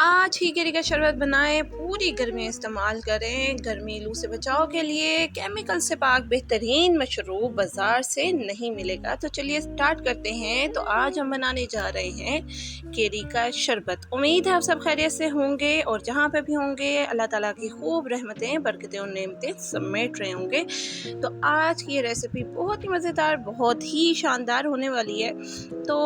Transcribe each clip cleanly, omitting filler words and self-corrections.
आज ही केरी का शरबत बनाएं, पूरी गर्मी इस्तेमाल करें। गर्मी लू से बचाव के लिए केमिकल से पाक बेहतरीन मशरूब बाज़ार से नहीं मिलेगा। तो चलिए स्टार्ट करते हैं। तो आज हम बनाने जा रहे हैं केरी का शरबत। उम्मीद है आप सब खैरियत से होंगे और जहाँ पे भी होंगे अल्लाह ताला की खूब रहमतें, बरकतें और नेमतें समेट रहे होंगे। तो आज की ये रेसिपी बहुत ही मज़ेदार, बहुत ही शानदार होने वाली है। तो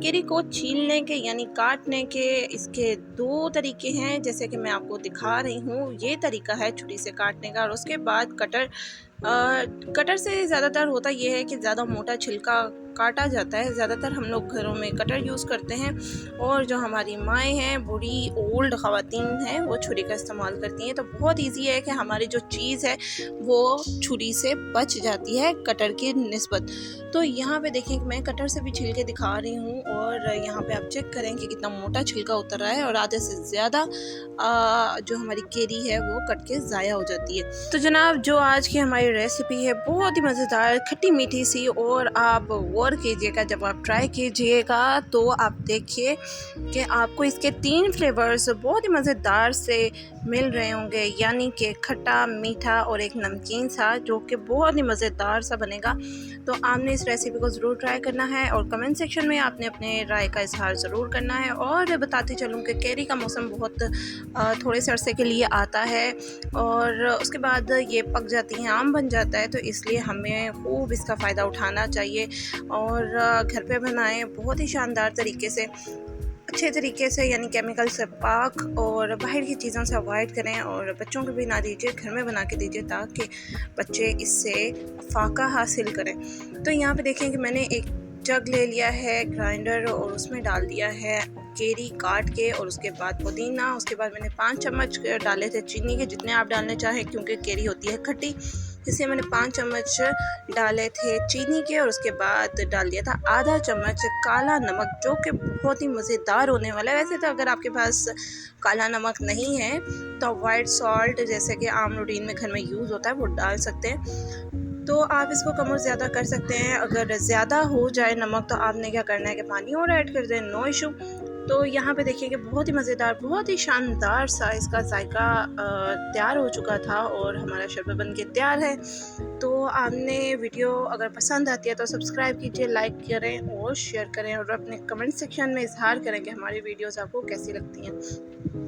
केरी को छीलने के यानी काटने के इसके दो तरीके हैं, जैसे कि मैं आपको दिखा रही हूँ। ये तरीका है छुरी से काटने का और उसके बाद कटर से ज़्यादातर होता ये है कि ज़्यादा मोटा छिलका काटा जाता है। ज़्यादातर हम लोग घरों में कटर यूज़ करते हैं और जो हमारी माएँ हैं, बूढ़ी ओल्ड ख़वातीन हैं, वो छुरी का इस्तेमाल करती हैं। तो बहुत इजी है कि हमारी जो चीज़ है वो छुरी से बच जाती है कटर की निस्बत। तो यहाँ पे देखें कि मैं कटर से भी छिलके दिखा रही हूँ और यहाँ पे आप चेक करें कि कितना मोटा छिलका उतर रहा है और आधे से ज़्यादा जो हमारी केरी है वो कट के ज़ाया हो जाती है। तो जनाब, जो आज की हमारी रेसिपी है बहुत ही मज़ेदार, खट्टी मीठी सी, और आप गौर कीजिएगा, जब आप ट्राई कीजिएगा तो आप देखिए कि आपको इसके 3 फ्लेवर्स बहुत ही मज़ेदार से मिल रहे होंगे, यानी कि खट्टा, मीठा और एक नमकीन सा, जो कि बहुत ही मज़ेदार सा बनेगा। तो आपने इस रेसिपी को ज़रूर ट्राई करना है और कमेंट सेक्शन में आपने अपने राय का इजहार ज़रूर करना है। और बताते चलूँ कि कैरी का मौसम बहुत थोड़े से अरसे के लिए आता है और उसके बाद ये पक जाती हैं, आम बन जाता है। तो इसलिए हमें खूब इसका फ़ायदा उठाना चाहिए और घर पे बनाएं बहुत ही शानदार तरीके से, अच्छे तरीके से, यानी केमिकल से पाक, और बाहर की चीज़ों से अवॉइड करें और बच्चों को भी ना दीजिए, घर में बना के दीजिए ताकि बच्चे इससे फ़ाका हासिल करें। तो यहाँ पे देखें कि मैंने एक जग ले लिया है ग्राइंडर और उसमें डाल दिया है केरी काट के और उसके बाद पुदीना। उसके बाद मैंने 5 चम्मच डाले थे चीनी के, जितने आप डालने चाहें, क्योंकि केरी होती है खट्टी, इसलिए मैंने 5 चम्मच डाले थे चीनी के। और उसके बाद डाल दिया था आधा चम्मच काला नमक, जो कि बहुत ही मज़ेदार होने वाला है। वैसे तो अगर आपके पास काला नमक नहीं है तो वाइट सॉल्ट, जैसे कि आम रूटीन में घर में यूज़ होता है, वो डाल सकते हैं। तो आप इसको कम और ज़्यादा कर सकते हैं। अगर ज़्यादा हो जाए नमक तो आपने क्या करना है कि पानी और ऐड कर दें, नो इशू। तो यहाँ पे देखिए कि बहुत ही मज़ेदार, बहुत ही शानदार सा इसका जायका तैयार हो चुका था और हमारा शरबत बन के तैयार है। तो आपने वीडियो अगर पसंद आती है तो सब्सक्राइब कीजिए, लाइक करें और शेयर करें और अपने कमेंट सेक्शन में इजहार करें कि हमारी वीडियोज़ आपको कैसी लगती हैं।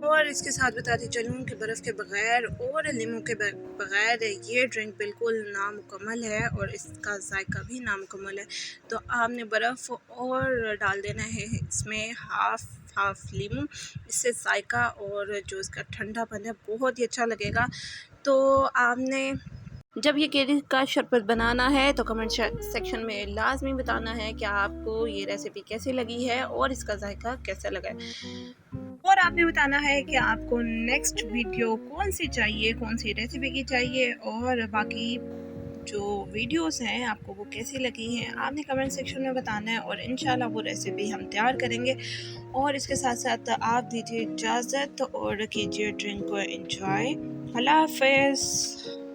और इसके साथ बताती चलूँ कि बर्फ़ के बग़ैर और नींबू के बग़ैर ये ड्रिंक बिल्कुल नामुकम्मल है और इसका जायका भी नामुकम्मल है। तो आपने बर्फ़ और डाल देना है इसमें हाफ़ लीमू, इससे जायका और जो इसका ठंडापन है बहुत ही अच्छा लगेगा। तो आपने जब ये केरी का शरबत बनाना है तो कमेंट सेक्शन में लाजमी बताना है कि आपको ये रेसिपी कैसी लगी है और इसका जायका कैसा लगा है। और आपने बताना है कि आपको नेक्स्ट वीडियो कौन सी चाहिए, कौन सी रेसिपी की चाहिए, और बाकी जो वीडियोस हैं आपको वो कैसी लगी हैं, आपने कमेंट सेक्शन में बताना है और इंशाल्लाह वो रेसिपी हम तैयार करेंगे। और इसके साथ साथ आप दीजिए इजाज़त और कीजिए ड्रिंक को एंजॉय। अल्लाह हाफ़िज़।